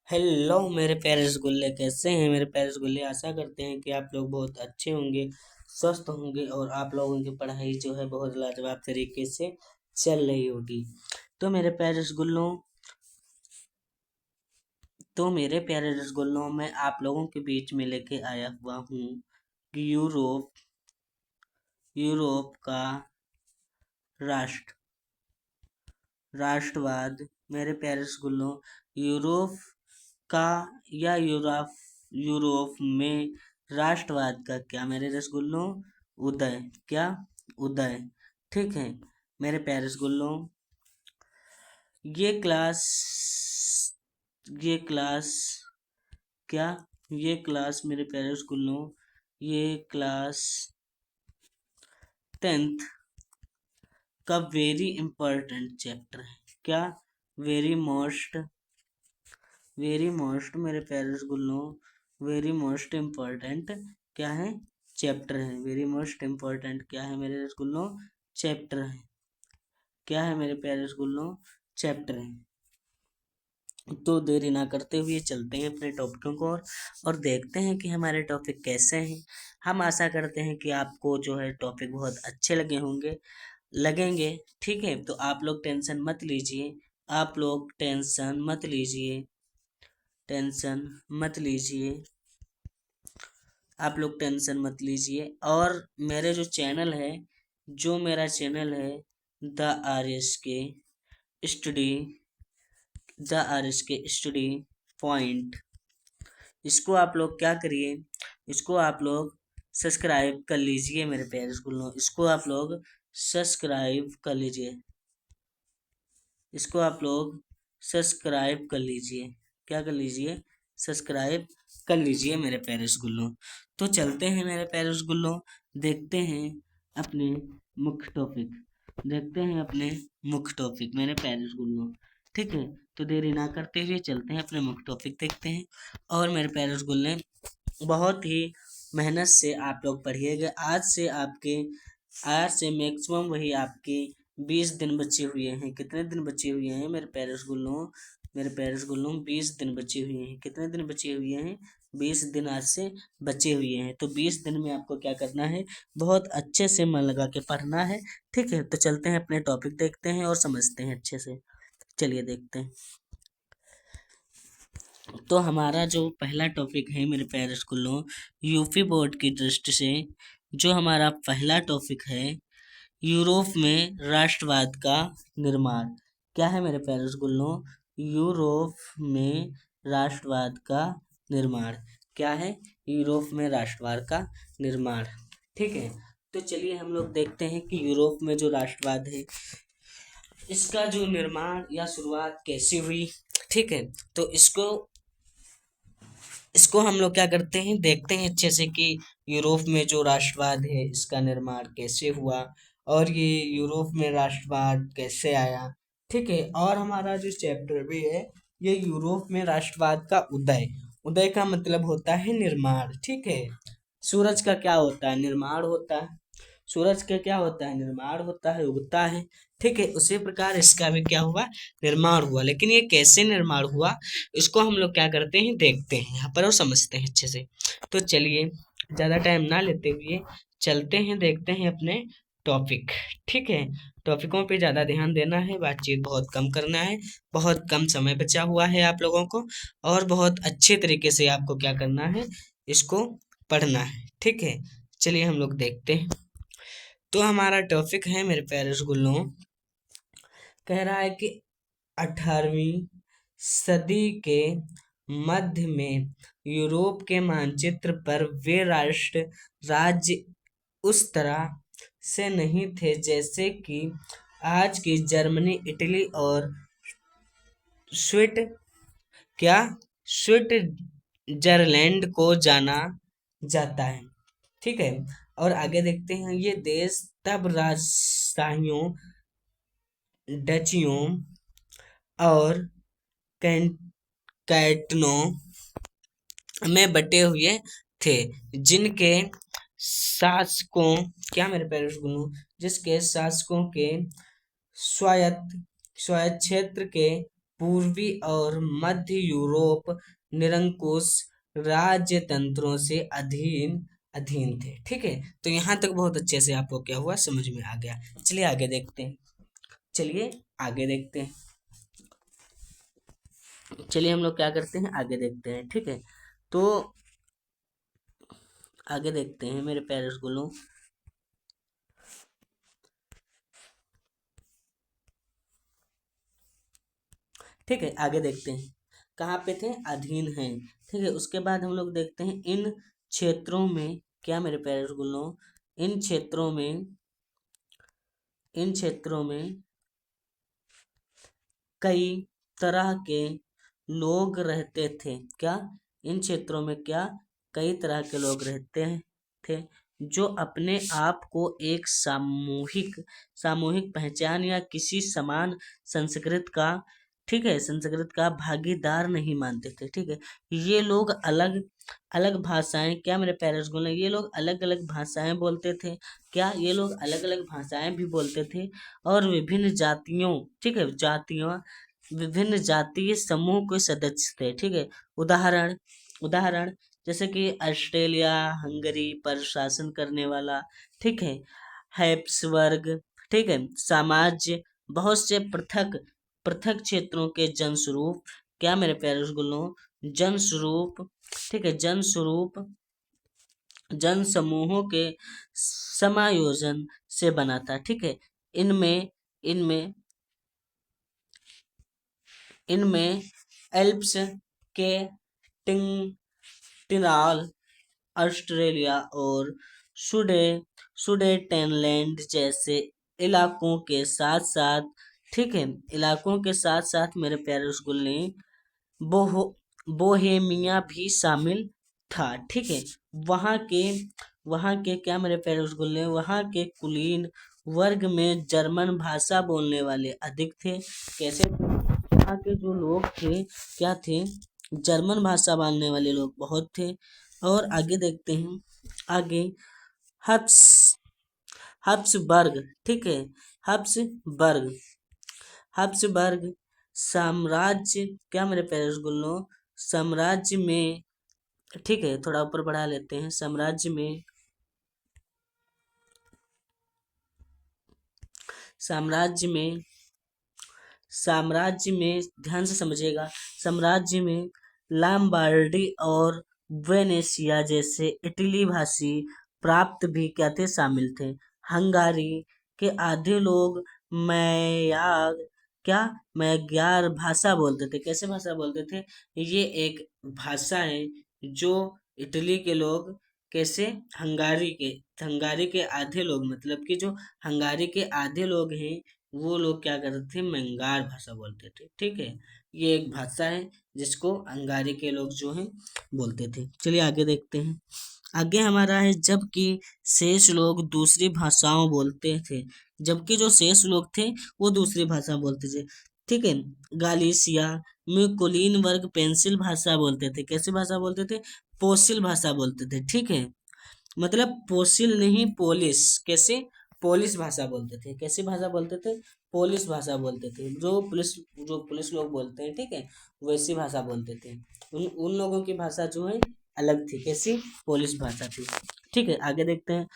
Hello मेरे प्यारे रसगुल्ले, कैसे हैं मेरे प्यारे रसगुल्ले। आशा करते हैं कि आप लोग बहुत अच्छे होंगे, स्वस्थ होंगे और आप लोगों की पढ़ाई जो है बहुत लाजवाब तरीके से चल रही होगी। तो मेरे प्यारे रसगुल्लों तो मेरे प्यारे रसगुल्लों में आप लोगों के बीच में लेके आया हुआ हूँ कि यूरोप का राष्ट्र राष्ट्रवाद। मेरे प्यारे रसगुल्लों, यूरोप का या यूरोप में राष्ट्रवाद का क्या मेरे रसगुल्लों उदय क्या उदय ठीक है मेरे प्यारे रसगुल्लों। ये क्लास ये क्लास क्या ये क्लास मेरे प्यारे रसगुल्लों, ये क्लास 10th का वेरी इंपॉर्टेंट चैप्टर है। क्या वेरी मोस्ट मेरे प्यारे रसगुल्लों, वेरी मोस्ट इम्पोर्टेंट क्या है चैप्टर है। वेरी मोस्ट इम्पोर्टेंट क्या है मेरे रसगुल्लों चैप्टर है। क्या है मेरे प्यारे रसगुल्लों चैप्टर है। तो देरी ना करते हुए चलते हैं अपने टॉपिकों को और देखते हैं कि हमारे टॉपिक कैसे हैं। हम आशा करते हैं कि आपको जो है टॉपिक बहुत अच्छे लगेंगे। ठीक है, तो आप लोग टेंशन मत लीजिए। आप लोग टेंशन मत लीजिए। आप लोग टेंशन मत लीजिए। और मेरे जो मेरा चैनल है द आर एस के स्टडी स्टडी पॉइंट, इसको आप लोग क्या करिए, इसको आप लोग सब्सक्राइब कर लीजिए मेरे प्यारे स्कूलों। इसको आप लोग सब्सक्राइब कर लीजिए। इसको आप लोग सब्सक्राइब कर लीजिए। क्या कर लीजिए? सब्सक्राइब कर लीजिए मेरे प्यारे रसगुल्लों। तो चलते हैं मेरे प्यारे रसगुल्लों, देखते हैं अपने मुख्य टॉपिक मेरे प्यारे रसगुल्लों। ठीक है, तो देरी ना करते हुए चलते हैं अपने मुख्य टॉपिक देखते हैं। और मेरे प्यारे रसगुल्ले, बहुत ही मेहनत से आप लोग पढ़िएगा। आज से मैक्सिमम वही आपके 20 दिन बचे हुए हैं। कितने दिन बचे हुए हैं मेरे प्यारे रसगुल्लों? 20 दिन बचे हुए हैं। कितने दिन बचे हुए हैं? 20 दिन आज से बचे हुए हैं। तो 20 दिन में आपको क्या करना है? बहुत अच्छे से मन लगा के पढ़ना है। ठीक है, तो चलते हैं अपने टॉपिक देखते हैं और समझते हैं अच्छे से। चलिए देखते हैं। तो हमारा जो पहला टॉपिक है मेरे प्यारे स्कूलों, यूपी बोर्ड की दृष्टि से जो हमारा पहला टॉपिक है, यूरोप में राष्ट्रवाद का निर्माण। क्या है मेरे प्यारे स्कूलों? यूरोप में राष्ट्रवाद का निर्माण। क्या है? यूरोप में राष्ट्रवाद का निर्माण। ठीक है, तो चलिए हम लोग देखते हैं कि यूरोप में जो राष्ट्रवाद है, इसका जो निर्माण या शुरुआत कैसे हुई। ठीक है, तो इसको हम लोग क्या करते हैं, देखते हैं अच्छे से कि यूरोप में जो राष्ट्रवाद है इसका निर्माण कैसे हुआ और ये यूरोप में राष्ट्रवाद कैसे आया। ठीक है, और हमारा जो चैप्टर भी है, ये यूरोप में राष्ट्रवाद का उदय। उदय का मतलब होता है निर्माण। ठीक है, सूरज का क्या होता है? निर्माण होता है। सूरज का क्या होता है? निर्माण होता है, उगता है। ठीक है, उसी प्रकार इसका भी क्या हुआ? निर्माण हुआ। लेकिन ये कैसे निर्माण हुआ, इसको हम लोग क्या करते हैं, देखते हैं यहाँ पर और समझते हैं अच्छे से। तो चलिए ज़्यादा टाइम ना लेते हुए चलते हैं, देखते हैं अपने टॉपिक। ठीक है, टॉपिकों पे ज़्यादा ध्यान देना है, बातचीत बहुत कम करना है। बहुत कम समय बचा हुआ है आप लोगों को और बहुत अच्छे तरीके से आपको क्या करना है, इसको पढ़ना है। ठीक है, चलिए हम लोग देखते हैं। तो हमारा टॉपिक है मेरे प्यारे रसगुल्लों, कह रहा है कि 18वीं सदी के मध्य में यूरोप के मानचित्र पर वे राष्ट्र राज्य उस तरह से नहीं थे जैसे कि आज की जर्मनी, इटली और स्विट क्या स्विट्जरलैंड को जाना जाता है। ठीक है, और आगे देखते हैं, ये देश तब राजशाहियों, डचियों और कैं- कैटनों में बटे हुए थे, जिनके शासकों क्या मेरे पेरेंट्स बोलूं, जिसके शासकों के स्वायत्त स्वायत्त क्षेत्र के पूर्वी और मध्य यूरोप निरंकुश राज्य तंत्रों से अधीन अधीन थे। ठीक है, तो यहाँ तक बहुत अच्छे से आपको क्या हुआ, समझ में आ गया। चलिए आगे देखते हैं। चलिए आगे देखते हैं। चलिए हम लोग क्या करते हैं, आगे देखते हैं। ठीक है, तो आगे देखते हैं मेरे प्यारे स्कूलों। ठीक है, आगे देखते हैं। कहाँ पे थे, अधीन हैं। ठीक है, उसके बाद हम लोग देखते हैं इन क्षेत्रों में क्या मेरे प्यारे स्कूलों, इन क्षेत्रों में इन क्षेत्रों में कई तरह के लोग रहते थे। क्या, इन क्षेत्रों में क्या, कई तरह के लोग रहते थे, जो अपने आप को एक सामूहिक सामूहिक पहचान या किसी समान संस्कृत का, ठीक है, संस्कृत का भागीदार नहीं मानते थे। ठीक है, ये लोग अलग अलग भाषाएं, क्या मेरे पेरेंट्स बोले, ये लोग अलग अलग भाषाएं बोलते थे। क्या, ये लोग अलग अलग भाषाएं भी बोलते थे, और विभिन्न जातियों, ठीक है, जातियों, विभिन्न जातीय समूह के सदस्य थे। ठीक है, उदाहरण उदाहरण जैसे कि ऑस्ट्रेलिया हंगरी पर शासन करने वाला, ठीक है, हैप्सबर्ग, ठीक है, साम्राज्य, बहुत से पृथक पृथक क्षेत्रों के जनस्वरूप, क्या मेरे प्यारे गुलों, जनस्वरूप, ठीक है, जनस्वरूप जन समूहों के समायोजन से बना था। ठीक है, इनमें इनमें इनमें एल्प्स के टिंग टिनाल, ऑस्ट्रेलिया और सुडे सुडेटेनलैंड जैसे इलाकों के साथ साथ, ठीक है, इलाकों के साथ साथ मेरे प्यारे रसगुल्ले, बोहो बोहेमिया भी शामिल था। ठीक है, वहाँ के वहाँ के क्या मेरे प्यारे रसगुल्ले, वहाँ के कुलीन वर्ग में जर्मन भाषा बोलने वाले अधिक थे। कैसे, वहाँ के जो लोग थे, क्या थे, जर्मन भाषा बोलने वाले लोग बहुत थे। और आगे देखते हैं, आगे हब्स हब्सबर्ग, ठीक है, हब्सबर्ग हब्सबर्ग साम्राज्य, क्या मेरे प्यारे रसगुल्लों, साम्राज्य में, ठीक है, थोड़ा ऊपर बढ़ा लेते हैं, साम्राज्य में साम्राज्य में ध्यान से समझिएगा, साम्राज्य में लॉम्बार्डी और वेनेशिया जैसे इटली भाषी प्राप्त भी क्या थे, शामिल थे। हंगारी के आधे लोग मैयार, क्या, मैग्यार भाषा बोलते थे। कैसे भाषा बोलते थे, ये एक भाषा है जो इटली के लोग, कैसे, हंगारी के आधे लोग, मतलब कि जो हंगारी के आधे लोग हैं, वो लोग क्या करते थे, मंगार भाषा बोलते थे। ठीक है, ये एक भाषा है जिसको अंगारी के लोग जो हैं बोलते थे। चलिए आगे देखते हैं। आगे हमारा है, जबकि शेष लोग दूसरी भाषाओं बोलते थे, जबकि जो शेष लोग थे वो दूसरी भाषा बोलते थे। ठीक है, गालिसिया में कुलीन वर्ग पेंसिल भाषा बोलते थे। कैसी भाषा बोलते थे, पोसिल भाषा बोलते थे। ठीक है, मतलब पोसिल नहीं, पोलिश, कैसे, पोलिश भाषा बोलते थे। कैसी भाषा बोलते थे, पोलिश भाषा बोलते थे, जो पुलिस लोग बोलते हैं, ठीक है, वैसी भाषा बोलते थे। उन उन लोगों की भाषा जो है अलग थी, कैसी, पोलिश भाषा थी। ठीक है, आगे देखते हैं।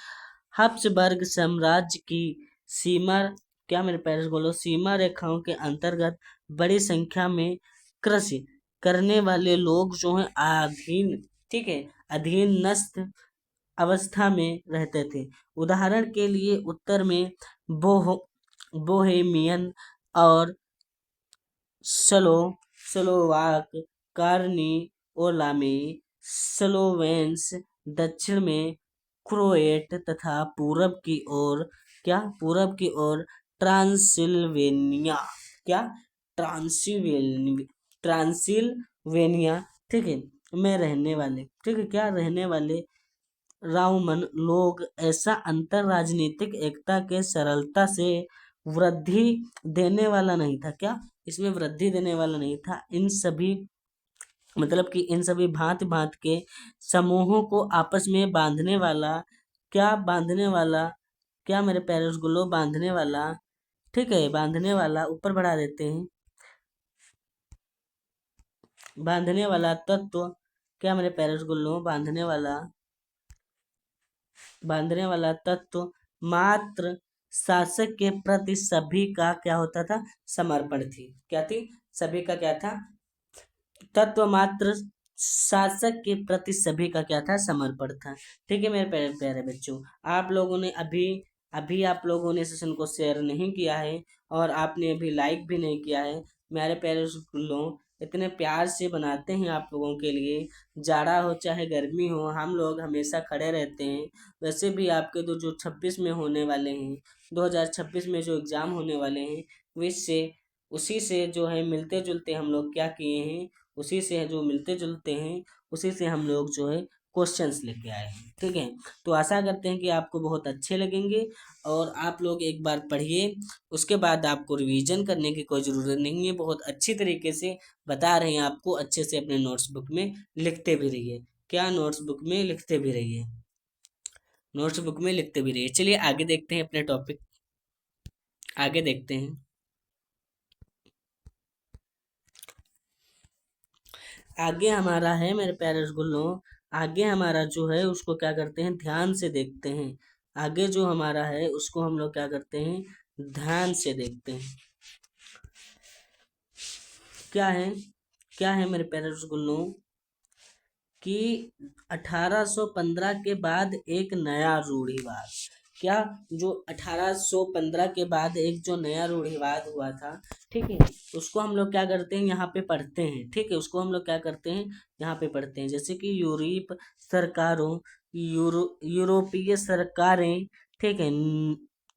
हब्सबर्ग साम्राज्य की सीमा, क्या मेरे पेरेंट्स बोलो, सीमा रेखाओं के अंतर्गत बड़ी संख्या में कृषि करने वाले लोग जो हैं अधीन, ठीक है, अधीनस्थ अवस्था में रहते थे। उदाहरण के लिए उत्तर में बोहो बोहेमियन और स्लो स्लोवाक, कार्नी ओलामी, स्लोवेन्स, दक्षिण में क्रोएट तथा पूरब की ओर, क्या, पूरब की ओर ट्रांसिल्वेनिया, क्या, ट्रांसिल्वेनिया, ठीक है, में रहने वाले, ठीक है, क्या, रहने वाले राउमन लोग, ऐसा अंतर राजनीतिक एकता के सरलता से वृद्धि देने वाला नहीं था। क्या, इसमें वृद्धि देने वाला नहीं था। इन सभी, मतलब कि इन सभी भांति भांति के समूहों को आपस में बांधने वाला, क्या, बांधने वाला, क्या मेरे पेरेंट्स गुलो, बांधने वाला, ठीक है, बांधने वाला, ऊपर बढ़ा देते हैं, बांधने वाला तत्व, क्या मेरे पेरेंट्स गुल्लो, बांधने वाला तत्व मात्र शासक के प्रति सभी का क्या होता था, समर्पण थी। क्या थी, सभी का क्या था, तत्व मात्र शासक के प्रति सभी का क्या था, समर्पण था। ठीक है मेरे प्यारे प्यारे बच्चों, आप लोगों ने अभी अभी आप लोगों ने सेशन को शेयर नहीं किया है और आपने अभी लाइक भी नहीं किया है। मेरे प्यारे लोग इतने प्यार से बनाते हैं आप लोगों के लिए, जाड़ा हो चाहे गर्मी हो, हम लोग हमेशा खड़े रहते हैं। वैसे भी आपके तो जो 26 में होने वाले हैं, 2026 में जो एग्ज़ाम होने वाले हैं, उससे उसी से जो है मिलते जुलते हम लोग क्या किए हैं, उसी से जो मिलते जुलते हैं उसी से हम लोग जो है क्वेश्चंस लेके आए हैं। ठीक है, तो आशा करते हैं कि आपको बहुत अच्छे लगेंगे और आप लोग एक बार पढ़िए, उसके बाद आपको रिवीजन करने की कोई ज़रूरत नहीं है, बहुत अच्छी तरीके से बता रहे हैं आपको, अच्छे से अपने नोट्स बुक में लिखते भी रहिए। क्या, नोट्स बुक में लिखते भी रहिए, नोट्स बुक में लिखते भी रहिए। चलिए आगे देखते हैं अपने टॉपिक, आगे देखते हैं। आगे हमारा है मेरे प्यारे रसगुल्लों, आगे हमारा जो है उसको क्या करते हैं, ध्यान से देखते हैं। आगे जो हमारा है उसको हम लोग क्या करते हैं, ध्यान से देखते हैं। क्या है, क्या है मेरे प्यारे रसगुल्लों कि 1815 के बाद एक नया रूढ़िवाद, क्या, जो 1815 के बाद एक जो नया रूढ़िवाद हुआ था, ठीक है, उसको हम लोग क्या करते हैं, यहाँ पे पढ़ते हैं। ठीक है, उसको हम लोग क्या करते हैं, यहाँ पे पढ़ते हैं। जैसे कि सरकारों यूरोपीय सरकारें, ठीक है,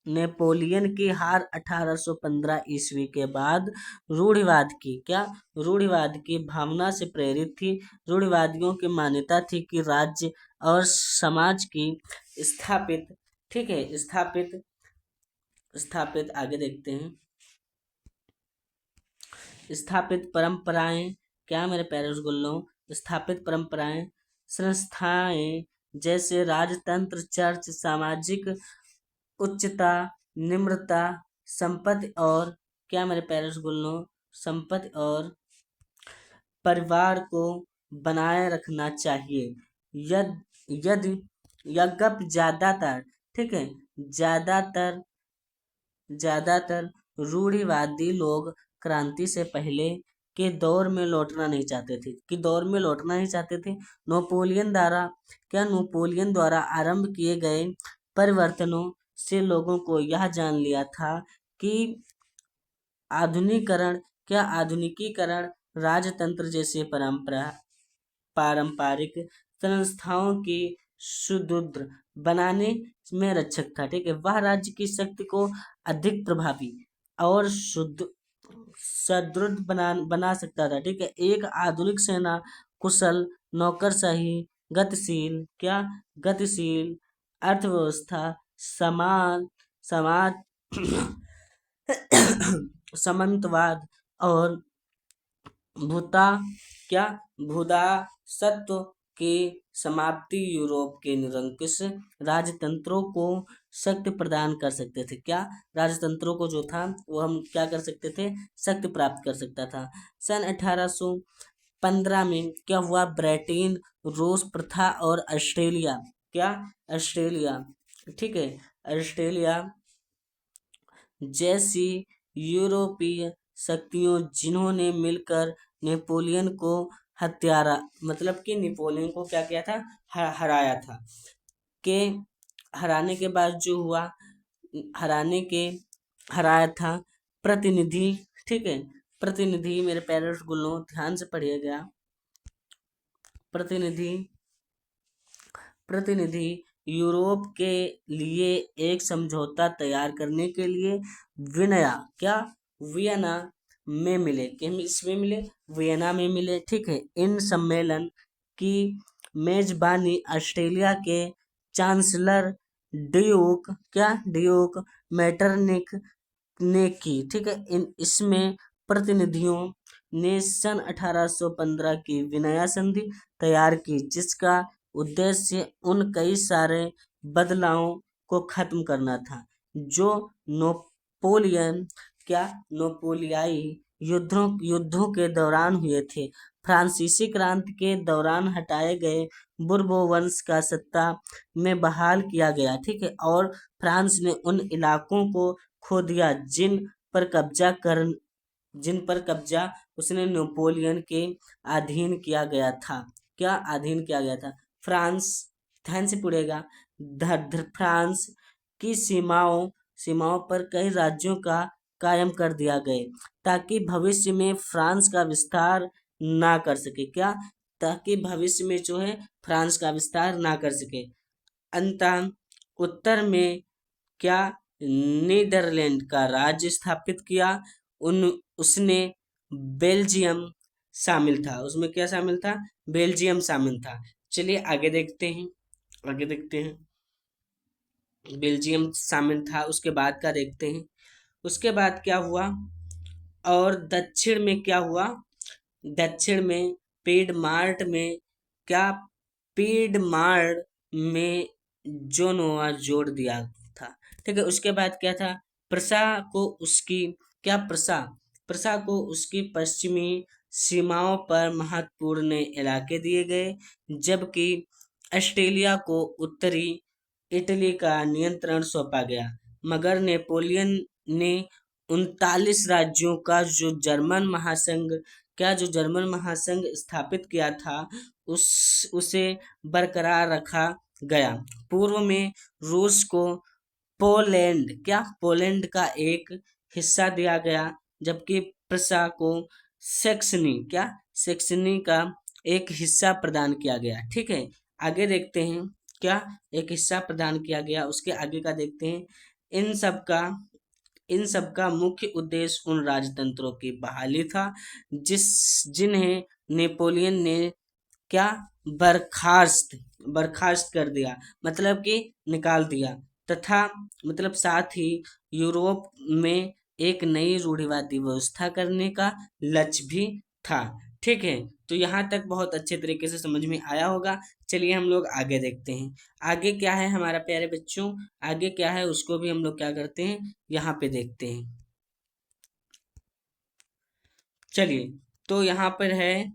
नेपोलियन की हार 1815 ईस्वी के बाद रूढ़िवाद की, क्या, रूढ़िवाद की भावना से प्रेरित थी। रूढ़िवादियों की मान्यता थी कि राज्य और समाज की स्थापित, ठीक है, स्थापित स्थापित आगे देखते हैं, स्थापित परंपराएं, क्या मेरे प्यारे रसगुल्लों, स्थापित परंपराएं, संस्थाएं जैसे राजतंत्र, चर्च, सामाजिक उच्चता, निम्रता, संपत्ति और, क्या मेरे प्यारे रसगुल्लों, संपत्ति और परिवार को बनाए रखना चाहिए। यदि यद्यपि ज्यादातर, ठीक है, ज्यादातर ज्यादातर रूढ़िवादी लोग क्रांति से पहले के दौर में लौटना नहीं चाहते थे, कि दौर में लौटना नहीं चाहते थे। नेपोलियन द्वारा आरंभ किए गए परिवर्तनों से लोगों को यह जान लिया था कि आधुनिकीकरण, क्या, आधुनिकीकरण राजतंत्र जैसे पारंपरिक संस्थाओं की सुदृढ़ बनाने में रक्षक था। ठीक है, वह राज्य की शक्ति को अधिक प्रभावी और सुदृढ़ बना सकता था। ठीक है, एक आधुनिक सेना, कुशल नौकरशाही, गतिशील, क्या, गतिशील अर्थव्यवस्था, समान समाज सामंतवाद और भूता क्या भूदा सत्व की समाप्ति यूरोप के निरंकुश राजतंत्रों को शक्ति प्रदान कर सकते थे। क्या, राजतंत्रों को जो था वो हम क्या कर सकते थे, शक्ति प्राप्त कर सकता था। सन 1815 में क्या हुआ, ब्रिटेन, रूस प्रथा और ऑस्ट्रेलिया, क्या, ऑस्ट्रेलिया, ठीक है, ऑस्ट्रेलिया जैसी यूरोपीय शक्तियों जिन्होंने मिलकर नेपोलियन को हत्यारा, मतलब कि नेपोलियन को क्या किया था, हराया था, के हराने के बाद जो हुआ, हराने के हराया था प्रतिनिधि, ठीक है, प्रतिनिधि मेरे पेरेंट्स गुल्लो ध्यान से पढ़िएगा, प्रतिनिधि प्रतिनिधि यूरोप के लिए एक समझौता तैयार करने के लिए विनया, क्या, वियना में मिले, इसमें मिले, वियना में मिले। ठीक है, इन सम्मेलन की मेजबानी ऑस्ट्रेलिया के चांसलर ड्यूक, क्या, ड्यूक मेटरनिक ने की। ठीक है, इसमें प्रतिनिधियों ने सन 1815 की विनया संधि तैयार की, जिसका उद्देश्य उन कई सारे बदलावों को खत्म करना था जो नोपोलियन, क्या, नोपोलियाई युद्धों के दौरान हुए थे। फ्रांसीसी क्रांति के दौरान हटाए गए बुर्बो वंश का सत्ता में बहाल किया गया, ठीक है, और फ्रांस ने उन इलाकों को खो दिया जिन पर कब्जा उसने नेपोलियन के अधीन किया गया था। क्या अधीन किया गया था? फ्रांस, ध्यान से पढ़ेगा। फ्रांस की सीमाओं पर कई राज्यों का कायम कर दिया गए, ताकि भविष्य में फ्रांस का विस्तार ना कर सके। क्या? ताकि भविष्य में जो है फ्रांस का विस्तार ना कर सके। अंततः उत्तर में क्या नीदरलैंड का राज्य स्थापित किया। उन उसने बेल्जियम शामिल था, उसमें क्या शामिल था? बेल्जियम शामिल था। चलिए आगे देखते हैं, आगे देखते हैं। बेल्जियम शामिल था, उसके बाद का देखते हैं। उसके बाद क्या हुआ? और दक्षिण में क्या हुआ? दक्षिण में पिडमार्ट में क्या पिडमार्ट में जोनोआ जोड़ दिया था, ठीक है। उसके बाद क्या था? प्रसा को उसकी क्या प्रसा प्रसा को उसकी पश्चिमी सीमाओं पर महत्वपूर्ण इलाके दिए गए, जबकि ऑस्ट्रेलिया को उत्तरी इटली का नियंत्रण सौंपा गया। मगर नेपोलियन ने 39 राज्यों का जो जर्मन महासंघ स्थापित किया था, उसे बरकरार रखा गया। पूर्व में रूस को पोलैंड का एक हिस्सा दिया गया, जबकि प्रसा को सेक्सनी का एक हिस्सा प्रदान किया गया, ठीक है। आगे देखते हैं। क्या? एक हिस्सा प्रदान किया गया। उसके आगे का देखते हैं। इन सब का इन सब का मुख्य उद्देश्य उन राजतंत्रों की बहाली था जिन्हें नेपोलियन ने क्या बर्खास्त बर्खास्त कर दिया, मतलब कि निकाल दिया, तथा मतलब साथ ही यूरोप में एक नई रूढ़िवादी व्यवस्था करने का लक्ष्य भी था, ठीक है। तो यहाँ तक बहुत अच्छे तरीके से समझ में आया होगा। चलिए हम लोग आगे देखते हैं। आगे क्या है हमारा प्यारे बच्चों? आगे क्या है उसको भी हम लोग क्या करते हैं, यहाँ पे देखते हैं। चलिए, तो यहाँ पर है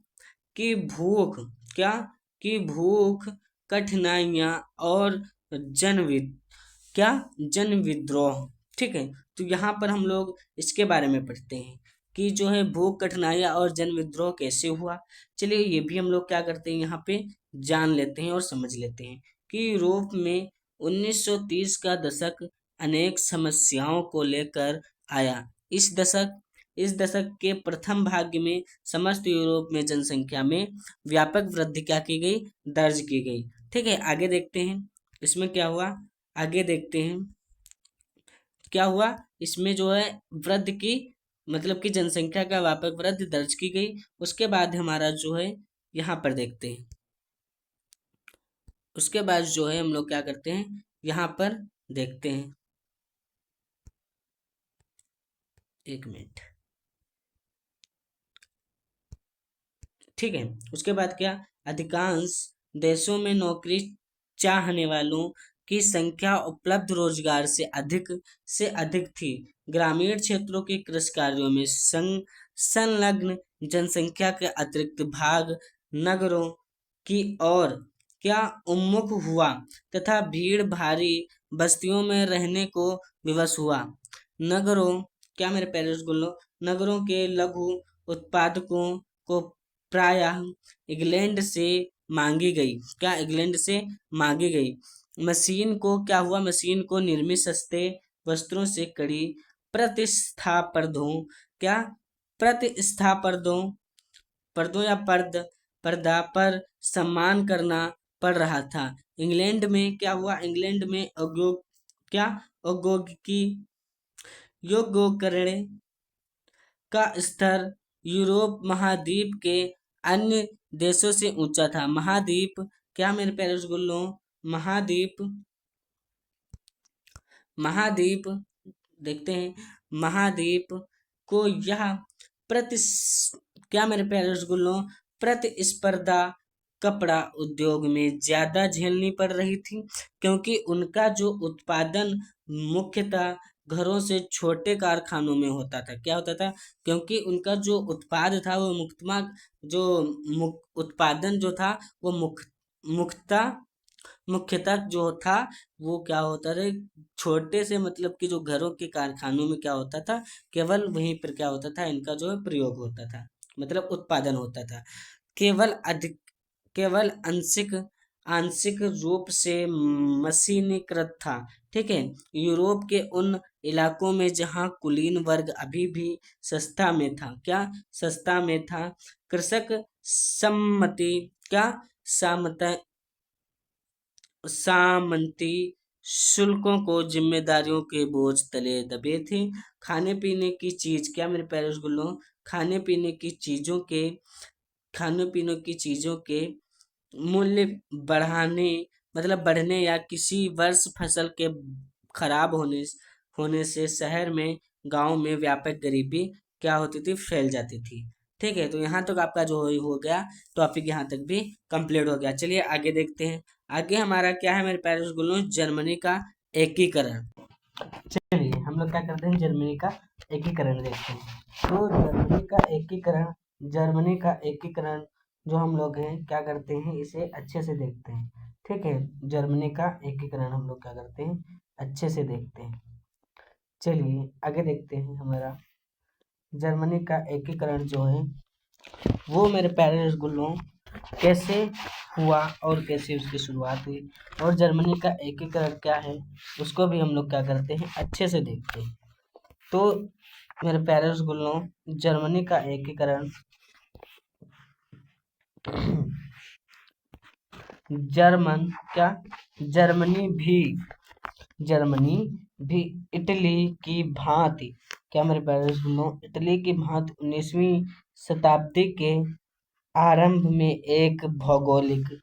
कि भूख क्या कि भूख, कठिनाइयाँ और जनविद क्या जन विद्रोह, ठीक है। तो यहाँ पर हम लोग इसके बारे में पढ़ते हैं कि जो है भूख, कठिनाइयाँ और जन विद्रोह कैसे हुआ। चलिए ये भी हम लोग क्या करते हैं, यहाँ पे जान लेते हैं और समझ लेते हैं कि यूरोप में 1930 का दशक अनेक समस्याओं को लेकर आया। इस दशक के प्रथम भाग में समस्त यूरोप में जनसंख्या में व्यापक वृद्धि क्या की गई, दर्ज की गई, ठीक है। आगे देखते हैं इसमें क्या हुआ। आगे देखते हैं क्या हुआ। इसमें जो है वृद्धि की मतलब कि जनसंख्या का व्यापक वृद्धि दर्ज की गई। उसके बाद हमारा जो है यहाँ पर देखते हैं। उसके बाद जो है हम लोग क्या करते हैं, यहाँ पर देखते हैं। एक मिनट, ठीक है। उसके बाद क्या? अधिकांश देशों में नौकरी चाहने वालों की संख्या उपलब्ध रोजगार से अधिक थी। ग्रामीण क्षेत्रों के कृषि कार्यों में संलग्न जनसंख्या के अतिरिक्त भाग नगरों की ओर क्या उन्मुख हुआ, तथा भीड़ भारी बस्तियों में रहने को विवश हुआ। नगरों क्या मेरे पेरेंट्स बोलो, नगरों के लघु उत्पादकों को प्रायः इंग्लैंड से मांगी गई। क्या? इंग्लैंड से मांगी गई मशीन को क्या हुआ, मशीन को निर्मित सस्ते वस्त्रों से कड़ी प्रतिस्थापर्धों क्या प्रतिस्थापर्धों पर्दों या पर्दा पर सम्मान करना पड़ रहा था। इंग्लैंड में क्या हुआ? इंग्लैंड में औद्योगिकी योग्यकरण का स्तर यूरोप महाद्वीप के अन्य देशों से ऊंचा था। महाद्वीप क्या मेरे प्यारे रसगुल्लों, महाद्वीप महाद्वीप देखते हैं। महाद्वीप को यह प्रति क्या मेरे प्यारे रसगुल्लों प्रतिस्पर्धा कपड़ा उद्योग में ज्यादा झेलनी पड़ रही थी, क्योंकि उनका जो उत्पादन मुख्यतः घरों से छोटे कारखानों में होता था। क्या होता था? क्योंकि उनका जो उत्पाद था वो जो उत्पादन जो था वो मुख्यतः मुख्यतः जो था वो क्या होता था, छोटे से मतलब कि जो घरों के कारखानों में क्या होता था, केवल वहीं पर क्या होता था, इनका जो है प्रयोग होता था, मतलब उत्पादन होता था। केवल अधिक केवल आंशिक आंशिक रूप से मशीनीकृत था। ठीक है। यूरोप के उन इलाकों में जहां कुलीन वर्ग अभी भी सस्ता में था, क्या सस्ता में था, कृषक सम्मति क्या सामत सामंती शुल्कों को जिम्मेदारियों के बोझ तले दबे थे। खाने पीने की चीज, क्या मेरे पैरों गुल्लो, खाने पीने की चीजों के खाने पीने की चीजों के मूल्य बढ़ाने मतलब बढ़ने या किसी वर्ष फसल के खराब होने से शहर में गांव में व्यापक गरीबी क्या होती थी, फैल जाती थी। ठीक है, तो यहाँ तक आपका जो हो गया टॉपिक, यहाँ तक भी कंप्लीट हो गया। चलिए आगे देखते हैं। आगे हमारा क्या है मेरे पैरों गुल्लो, जर्मनी का एकीकरण। चलिए हम लोग क्या करते हैं, जर्मनी का एकीकरण देखते हैं। तो जर्मनी का एकीकरण जो हम लोग हैं क्या करते हैं, इसे अच्छे से देखते हैं। ठीक है, जर्मनी का एकीकरण हम लोग क्या करते हैं, अच्छे से देखते हैं। चलिए आगे देखते हैं। हमारा जर्मनी का एकीकरण जो है वो मेरे प्यारे रसगुल्लों कैसे हुआ और कैसे उसकी शुरुआत हुई, और जर्मनी का एकीकरण क्या है उसको भी हम लोग क्या करते हैं, अच्छे से देखते हैं। तो मेरे प्यारे रसगुल्लों, जर्मनी का एकीकरण जर्मन क्या जर्मनी भी इटली की भांति, क्या मेरे प्यारे सुनो, इटली की भांति 19वीं शताब्दी के आरंभ में एक भौगोलिक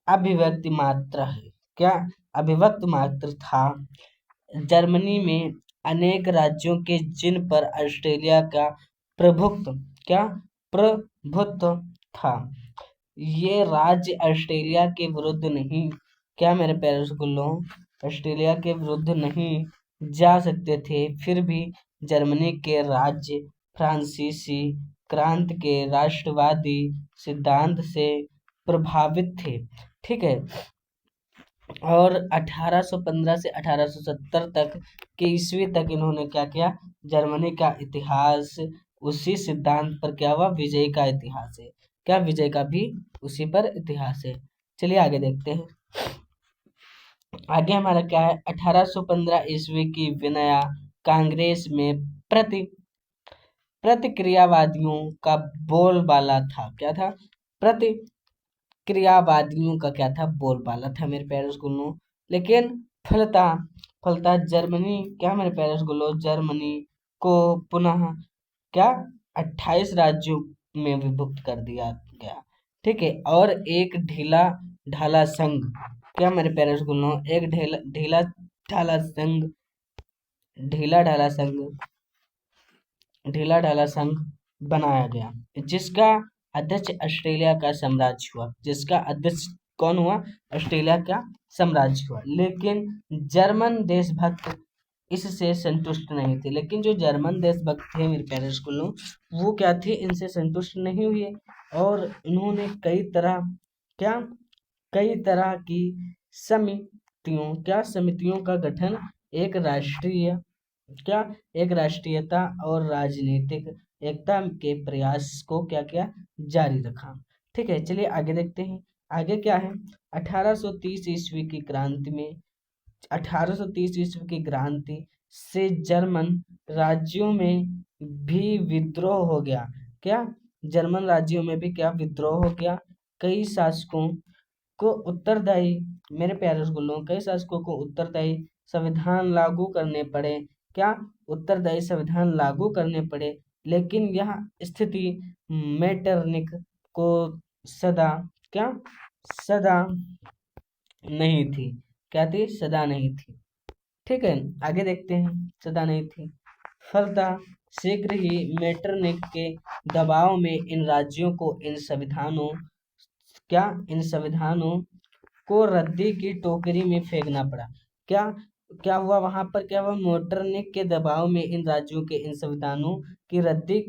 अभिव्यक्ति मात्र है। क्या अभिव्यक्त मात्र था। जर्मनी में अनेक राज्यों के जिन पर ऑस्ट्रेलिया का प्रभुत्व क्या प्रभुत्व था, ये राज्य ऑस्ट्रेलिया के विरुद्ध नहीं, क्या मेरे प्यारे रसगुल्लों, ऑस्ट्रेलिया के विरुद्ध नहीं जा सकते थे, फिर भी जर्मनी के राज्य फ्रांसीसी क्रांति के राष्ट्रवादी सिद्धांत से प्रभावित थे। ठीक है, और 1815 से 1870 तक के ईस्वी तक इन्होंने क्या किया, जर्मनी का इतिहास उसी सिद्धांत पर क्या हुआ, विजय का इतिहास है। क्या विजय का भी उसी पर इतिहास है। चलिए आगे देखते हैं। आगे हमारा क्या है, 1815 ईस्वी की विनया कांग्रेस में प्रतिक्रियावादियों का बोलबाला था। क्या था, प्रतिक्रियावादियों का क्या था, बोलबाला था मेरे प्यारे स्कूलों। लेकिन फलता फलता जर्मनी, क्या मेरे प्यारे स्कूलों, जर्मनी को पुनः क्या 28 राज्यों में विभक्त कर दिया गया। ठीक है, और एक ढीला ढाला संघ, क्या मेरे प्यारे स्कूलों, एक ढीला ढाला संघ ढीला ढाला संघ ढीला ढाला संघ बनाया गया, जिसका अध्यक्ष ऑस्ट्रेलिया का साम्राज्य हुआ। जिसका अध्यक्ष कौन हुआ, ऑस्ट्रेलिया का साम्राज्य हुआ। लेकिन जर्मन देशभक्त इससे संतुष्ट नहीं थे। लेकिन जो जर्मन देशभक्त थे मेरे प्यारे स्कूलों, वो क्या थे, इनसे संतुष्ट नहीं हुए, और उन्होंने कई तरह की समितियों का गठन एक राष्ट्रीय क्या एक राष्ट्रीयता और राजनीतिक एकता के प्रयास को क्या किया, जारी रखा। ठीक है, चलिए आगे देखते हैं। आगे क्या है, 1830 ईस्वी की क्रांति में 1830 ईस्वी की क्रांति से जर्मन राज्यों में भी विद्रोह हो गया। क्या जर्मन राज्यों में भी क्या विद्रोह हो गया। कई शासकों को उत्तरदायी मेरे प्यारे रसगुल्लों, कई शासकों को उत्तरदायी संविधान लागू करने पड़े। क्या उत्तरदायी संविधान लागू करने पड़े। लेकिन यह स्थिति मेटरनिक को सदा क्या सदा नहीं थी। क्या थी, सदा नहीं थी। ठीक है, आगे देखते हैं। सदा नहीं थी, फलतः शीघ्र ही मेटरनिक के दबाव में इन राज्यों को इन संविधानों को रद्दी की टोकरी में फेंकना पड़ा। क्या क्या हुआ वहां पर, क्या हुआ, मोटरने के दबाव में इन राज्यों के इन संविधानों की रद्दी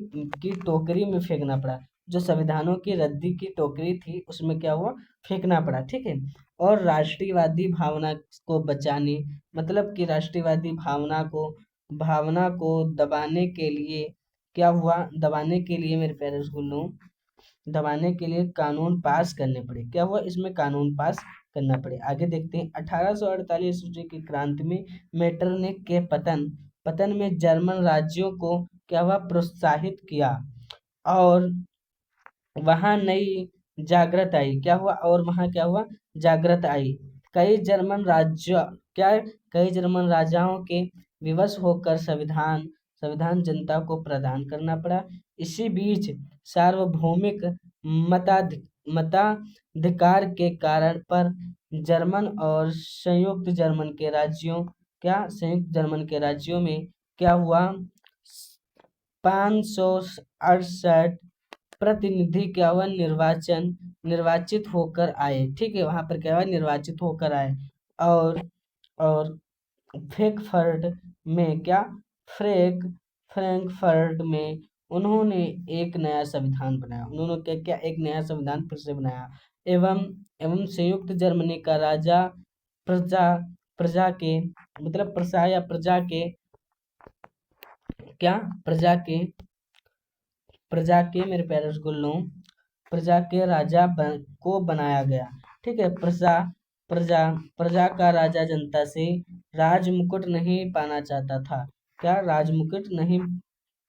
की टोकरी में फेंकना पड़ा। जो संविधानों की रद्दी की टोकरी थी उसमें क्या हुआ, फेंकना पड़ा, ठीक है। और राष्ट्रीयवादी भावना को बचाने, मतलब कि राष्ट्रीयवादी भावना को दबाने के लिए क्या हुआ, दबाने के लिए मेरे प्यारे स्कूलों, दबाने के लिए कानून पास करने पड़े। क्या हुआ, इसमें कानून पास करना पड़े। आगे देखते हैं 1848 ईस्वी की क्रांति में मेटरनिख के पतन पतन में जर्मन राज्यों को क्या हुआ, प्रोत्साहित किया और वहां नई जागृत आई। क्या हुआ, और वहां क्या हुआ, जागृत आई। कई जर्मन राज्य क्या है? कई जर्मन राजाओं के विवश होकर संविधान संविधान जनता को प्रदान करना पड़ा। इसी बीच सार्वभौमिक मताधिकार के कारण पर जर्मन और संयुक्त जर्मन के राज्यों में क्या हुआ, 568 प्रतिनिधि क्या हुआ, निर्वाचित होकर आए, ठीक है। वहां पर क्या हुआ, निर्वाचित होकर आए। और और फ्रैंकफर्ट में क्या, फ्रैंक फ्रैंकफर्ट में उन्होंने एक नया संविधान बनाया। उन्होंने क्या क्या, एक नया संविधान फिर से बनाया। एवं एवं संयुक्त जर्मनी का राजा प्रजा प्रजा के, मतलब प्रजा या प्रजा के क्या, प्रजा के मेरे प्यारे रसगुल्लों, प्रजा के को बनाया गया, ठीक है। प्रजा प्रजा प्रजा का राजा जनता से राजमुकुट नहीं पाना चाहता था। क्या, राजमुकुट नहीं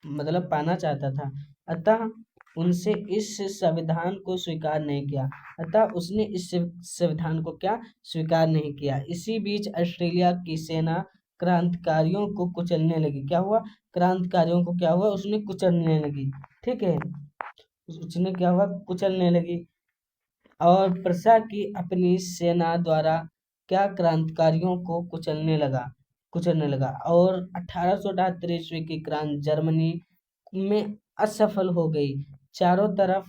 मतलब पाना चाहता था। अतः उनसे इस संविधान को स्वीकार नहीं किया। अतः उसने इस संविधान को क्या, स्वीकार नहीं किया। इसी बीच ऑस्ट्रेलिया की सेना क्रांतिकारियों को कुचलने लगी। क्या हुआ, क्रांतिकारियों को क्या हुआ, उसने कुचलने लगी, ठीक है। उसने क्या हुआ, कुचलने लगी। और प्रजा की अपनी सेना द्वारा क्या, क्रांतिकारियों को कुचलने लगा। और 1878 ईस्वी की क्रांति जर्मनी में असफल हो गई। चारों तरफ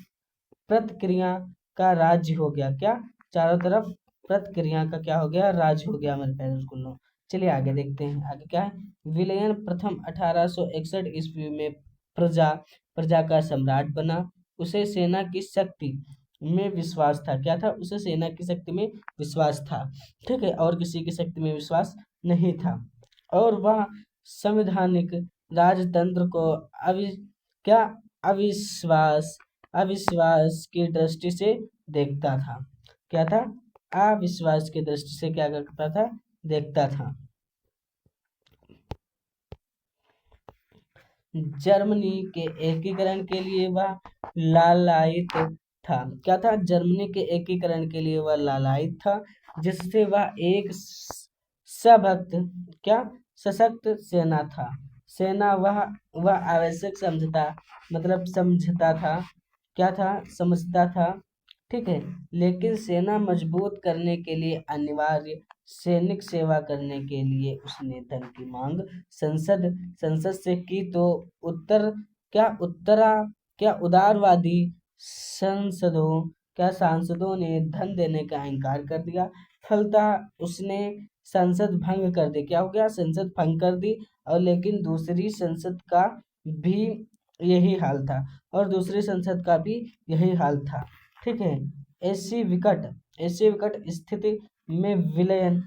प्रतिक्रिया का राज्य हो गया। क्या, चारों तरफ प्रतिक्रिया का क्या हो गया, राज्य हो गया हमारे प्यारे स्कूलों। चलिए आगे देखते हैं, आगे क्या है। विलियम प्रथम 1861 ईस्वी में प्रजा प्रजा का सम्राट बना। उसे सेना की शक्ति में विश्वास था। क्या था, उसे सेना की शक्ति में विश्वास था, ठीक है, और किसी की शक्ति में विश्वास नहीं था। और वह संवैधानिक राजतंत्र को अवि क्या अविश्वास अविश्वास की दृष्टि से देखता था। क्या था, अविश्वास की दृष्टि से क्या करता था, देखता था। जर्मनी के एकीकरण के लिए वह लालायित था। क्या था, जर्मनी के एकीकरण के लिए वह लालायित था, जिससे वह एक सभक्त क्या, सशक्त सेना था। सेना वह आवश्यक समझता था। क्या था, समझता था, ठीक है। लेकिन सेना मजबूत करने के लिए अनिवार्य सैनिक सेवा करने के लिए उसने धन की मांग संसद संसद से की। तो उत्तर क्या उत्तरा क्या उदारवादी सांसदों ने धन देने का इनकार कर दिया। फलतः उसने संसद भंग कर दी। क्या हो गया, संसद भंग कर दी। और लेकिन दूसरी संसद का भी यही हाल था, और दूसरी संसद का भी यही हाल था, ठीक है। ऐसी विकट स्थिति में विलयन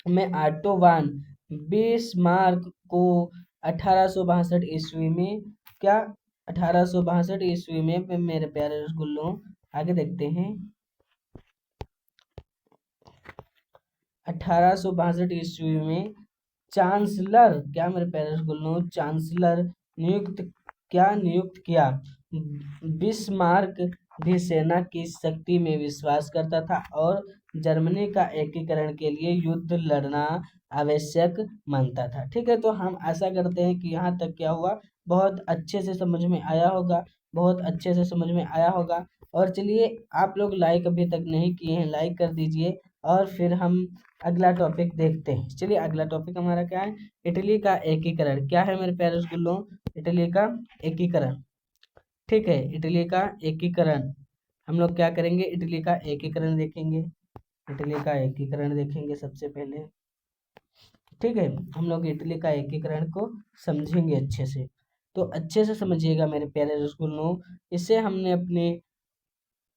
में ऑटो वान बिस्मार्क को 1862 ईस्वी में क्या 1862 ईस्वी में मेरे प्यारे रसगुल्लों, आगे देखते हैं। 1862 ईस्वी में चांसलर, क्या मेरे प्यारे रसगुल्लों, चांसलर नियुक्त किया। बिस्मार्क भी सेना की शक्ति में विश्वास करता था और जर्मनी का एकीकरण के लिए युद्ध लड़ना आवश्यक मानता था, ठीक है। तो हम आशा करते हैं कि यहाँ तक क्या हुआ, बहुत अच्छे से समझ में आया होगा, बहुत अच्छे से समझ में आया होगा। और चलिए, आप लोग लाइक अभी तक नहीं किए हैं, लाइक कर दीजिए। और फिर हम अगला टॉपिक देखते हैं। चलिए, अगला टॉपिक हमारा क्या है, इटली का एकीकरण। क्या है मेरे प्यारे स्कूलों, इटली का एकीकरण, ठीक है। इटली का एकीकरण हम लोग क्या करेंगे, इटली का एकीकरण देखेंगे। इटली का एकीकरण देखेंगे सबसे पहले। ठीक है, हम लोग इटली का एकीकरण को समझेंगे अच्छे से। तो अच्छे से समझिएगा मेरे प्यारे रसगुल्लों, इसे हमने अपने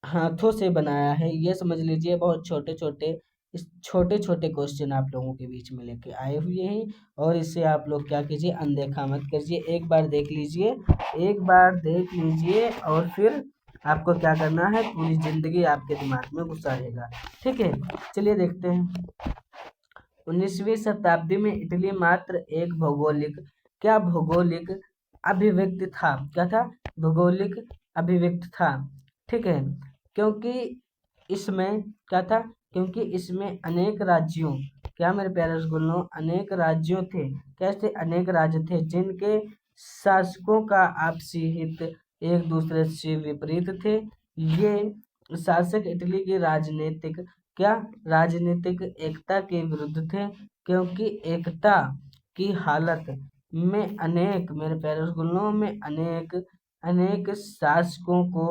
हाथों से बनाया है, ये समझ लीजिए। बहुत छोटे छोटे, इस छोटे छोटे क्वेश्चन आप लोगों के बीच में लेके आए हुए हैं, और इसे आप लोग क्या कीजिए, अनदेखा मत कीजिए। एक बार देख लीजिए, एक बार देख लीजिए, और फिर आपको क्या करना है, पूरी जिंदगी आपके दिमाग में घुसा रहेगा। ठीक है, चलिए देखते हैं। 19वीं शताब्दी में इटली मात्र एक भौगोलिक, क्या भौगोलिक अभिव्यक्ति था, क्या था, भौगोलिक अभिव्यक्ति था। ठीक है, क्योंकि इसमें क्या था, क्योंकि इसमें अनेक राज्यों, क्या मेरे प्यारे रसगुल्लों, अनेक राज्यों थे। कैसे अनेक राज्य थे जिनके शासकों का आपसी हित एक दूसरे से विपरीत थे। ये शासक इटली की राजनीतिक, क्या, राजनीतिक एकता के विरुद्ध थे, क्योंकि एकता की हालत में अनेक, मेरे प्यारे रसगुल्लों में अनेक अनेक शासकों को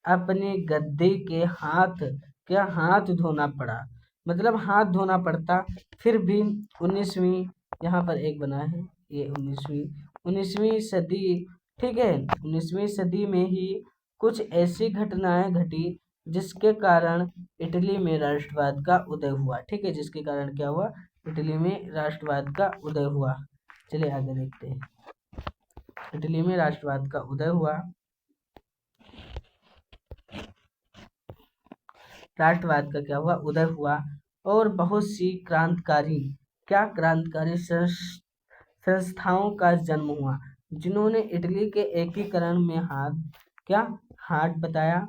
अपनी गद्दी के हाथ, क्या, हाथ धोना पड़ा, मतलब हाथ धोना पड़ता। फिर भी 19वीं, यहाँ पर एक बना है, ये 19वीं सदी, ठीक है, 19वीं सदी में ही कुछ ऐसी घटनाएं घटी जिसके कारण इटली में राष्ट्रवाद का उदय हुआ। ठीक है, जिसके कारण क्या हुआ, इटली में राष्ट्रवाद का उदय हुआ। चलिए आगे देखते हैं। इटली में राष्ट्रवाद का उदय हुआ, राष्ट्रवाद का क्या हुआ, उदय हुआ, और बहुत सी क्रांतिकारी, क्या, क्रांतिकारी संस्थाओं का जन्म हुआ, जिन्होंने इटली के एकीकरण में हाथ, क्या, हाथ बताया,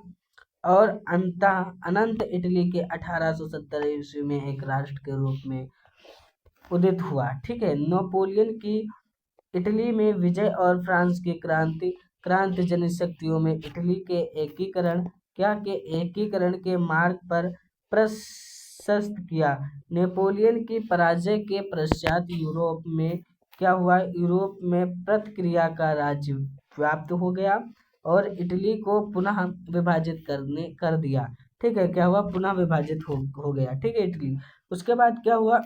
और अनंत इटली के 1870 ईस्वी में एक राष्ट्र के रूप में उदित हुआ। ठीक है, नेपोलियन की इटली में विजय और फ्रांस की क्रांतिजनक शक्तियों में इटली के एकीकरण, क्या, के एकीकरण के मार्ग पर प्रशस्त किया। नेपोलियन की पराजय के पश्चात यूरोप में क्या हुआ, यूरोप में प्रतिक्रिया का राज्य व्याप्त हो गया, और इटली को पुनः विभाजित कर दिया। ठीक है, क्या हुआ, पुनः विभाजित हो गया। ठीक है, इटली। उसके बाद क्या हुआ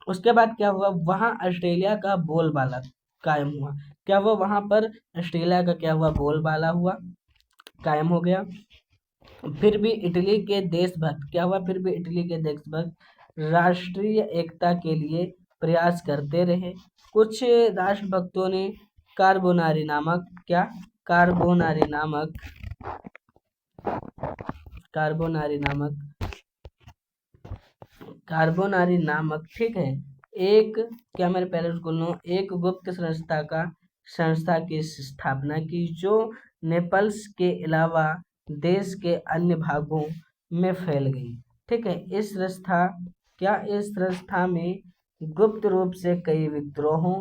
उसके बाद क्या हुआ, वहां ऑस्ट्रेलिया का बोलबाला कायम हुआ। क्या हुआ, वहां पर ऑस्ट्रेलिया का क्या हुआ, बोलबाला हुआ, कायम हो गया। फिर भी इटली के देशभक्त, क्या हुआ, फिर भी इटली के देशभक्त राष्ट्रीय एकता के लिए प्रयास करते रहे। कुछ राष्ट्रभक्तों ने कार्बोनारी नामक, क्या, कार्बोनारी नामक, कार्बोनारी नामक, कार्बोनारी नामक, ठीक है, एक, क्या मेरे पेरेंट्स को नो, एक गुप्त संस्था की स्थापना की, जो नेपल्स के अलावा देश के अन्य भागों में फैल गई। ठीक है, इस संस्था, क्या, इस संस्था में गुप्त रूप से कई विद्रोहों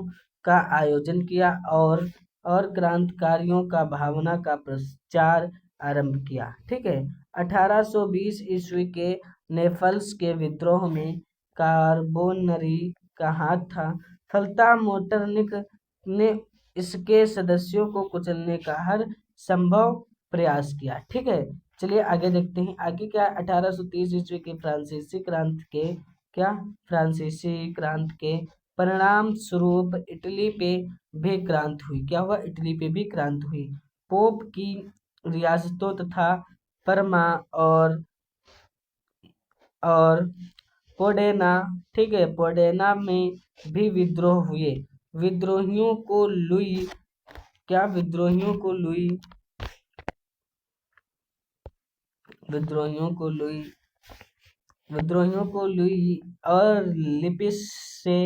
का आयोजन किया, और क्रांतिकारियों का भावना का प्रचार आरंभ किया। ठीक है, 1820 ईस्वी के नेपल्स के विद्रोह में कार्बोनरी का हाथ था। फलता मोटरनिक ने इसके सदस्यों को कुचलने का हर संभव प्रयास किया। ठीक है, चलिए आगे देखते हैं। आगे क्या, 1830 ईस्वी के फ्रांसीसी क्रांति के, क्या, फ्रांसीसी क्रांति के परिणाम स्वरूप इटली पे भी क्रांति हुई। क्या हुआ, इटली पे भी क्रांति हुई। पोप की रियासतों तथा परमा और पोडेना, ठीक है, पोडेना में भी विद्रोह हुए। विद्रोहियों को लुई, क्या, विद्रोहियों को लुई, विद्रोहियों को लुई, विद्रोहियों को लुई और लिपिस से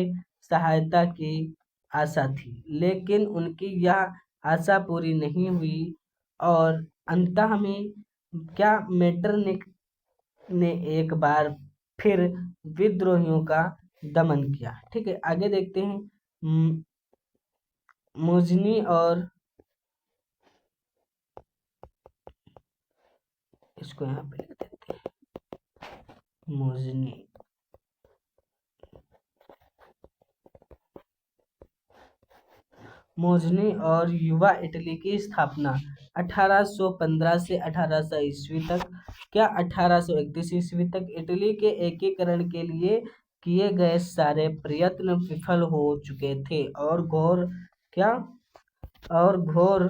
सहायता की आशा थी, लेकिन उनकी यह आशा पूरी नहीं हुई, और अंततः में क्या, मेटरनिक ने एक बार फिर विद्रोहियों का दमन किया। ठीक है, आगे देखते हैं। मुजनी और, इसको यहाँ पे लिख देते हैं, मुजनी, मोजनी और युवा इटली की स्थापना 1815 से 1800 ईस्वी तक क्या 1831 ईस्वी तक इटली के एकीकरण के लिए किए गए सारे प्रयत्न विफल हो चुके थे और घोर क्या और घोर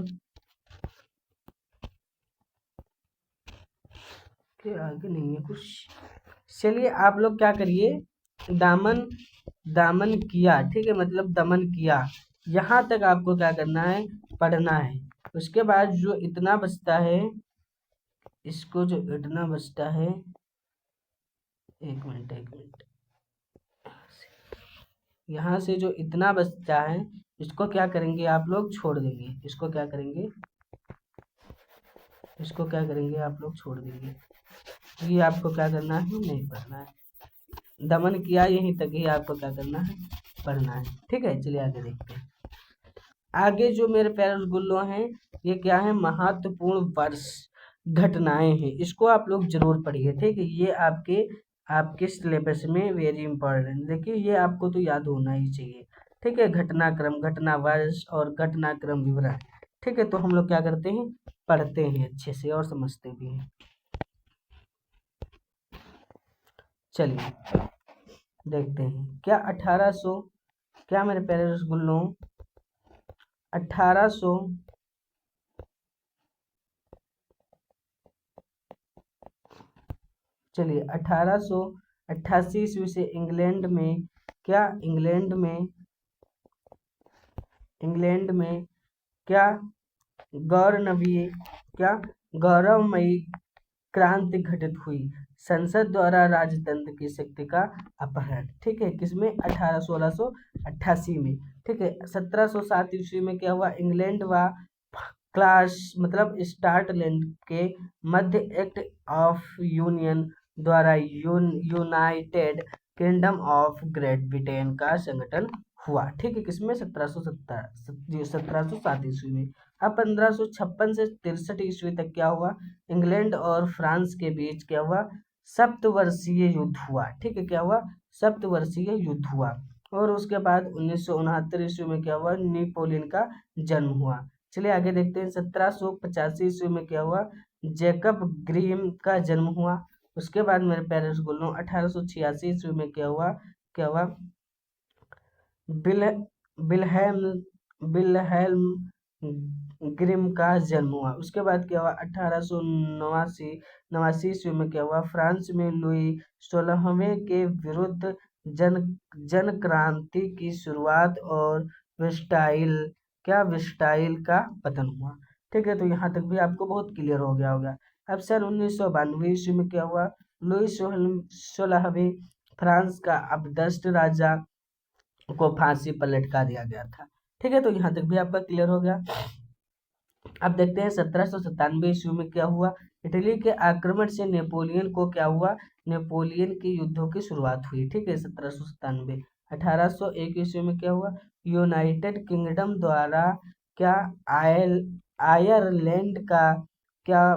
के आगे नहीं है कुछ। चलिए आप लोग क्या करिए, दामन दामन किया, ठीक है, मतलब दमन किया, यहाँ तक आपको क्या करना है, पढ़ना है। उसके बाद जो इतना बचता है, इसको जो इतना बचता है, एक मिनट, यहाँ से जो इतना बचता है इसको क्या करेंगे आप लोग, छोड़ देंगे। इसको क्या करेंगे, इसको क्या करेंगे आप लोग, छोड़ देंगे। ये आपको क्या करना है, नहीं पढ़ना है। दमन किया यहीं तक ही आपको क्या करना है, पढ़ना है। ठीक है, चलिए आगे देखते हैं। आगे जो मेरे प्यारे गुल्लो हैं, ये क्या है, महत्वपूर्ण वर्ष घटनाएं हैं, इसको आप लोग जरूर पढ़िए। ठीक है, ये आपके आपके सिलेबस में वेरी इंपॉर्टेंट। देखिए ये आपको तो याद होना ही चाहिए। ठीक है, घटनाक्रम, घटना वर्ष और घटनाक्रम विवरण। ठीक है, तो हम लोग क्या करते हैं, पढ़ते हैं अच्छे से और समझते भी हैं। चलिए देखते हैं, क्या 1800, क्या मेरे प्यारे रसगुल्लों, 1800 चलिए 1888 ईस्वी से इंग्लैंड में क्या, इंग्लैंड में क्या गौरवनवीय, क्या गौरवमयी क्रांति घटित हुई। संसद द्वारा राजतंत्र की शक्ति का अपहरण। ठीक है, किसमें, 1688 में। ठीक है, 1707 ईस्वी में क्या हुआ, इंग्लैंड व क्लास मतलब स्कॉटलैंड के मध्य एक्ट ऑफ यूनियन द्वारा United kingdom of great Britain का संगठन हुआ। ठीक है, किसमें, 1707 ईस्वी में। अब 1556 से 63 ईस्वी तक क्या हुआ, इंग्लैंड और फ्रांस के बीच क्या हुआ, सप्तवर्षीय युद्ध हुआ। ठीक है, क्या हुआ, सप्तवर्षीय युद्ध हुआ। और उसके बाद 1969 ईस्वी में क्या हुआ, नेपोलियन का जन्म हुआ। चलिए आगे देखते हैं, 1785 ईस्वी में क्या हुआ, जैकब ग्रीम का जन्म हुआ। उसके बाद मेरे प्यारे रसगुल्लों 1886 ईस्वी में क्या हुआ, क्या हुआ, बिल बिलहेम बिलहेल्म ग्रिम का जन्म हुआ। उसके बाद क्या हुआ, 1889 नवासी ईस्वी में क्या हुआ, फ्रांस में लुई 16वें के विरुद्ध जन जन क्रांति की शुरुआत और वेस्टाइल, क्या वेस्टाइल का पतन हुआ। ठीक है, तो यहाँ तक भी आपको बहुत क्लियर हो गया होगा। अब सन 1992 ईस्वी में क्या हुआ, लुई 16वें फ्रांस का अपदस्थ राजा को फांसी पर लटका दिया गया था। ठीक है, तो यहाँ तक भी आपका क्लियर हो गया। अब देखते हैं 1797 ईस्वी में क्या हुआ, इटली के आक्रमण से नेपोलियन को क्या हुआ, नेपोलियन के युद्धों की शुरुआत हुई। ठीक है, 1797। 1801 ईस्वी में क्या हुआ, यूनाइटेड किंगडम द्वारा क्या आयरलैंड का क्या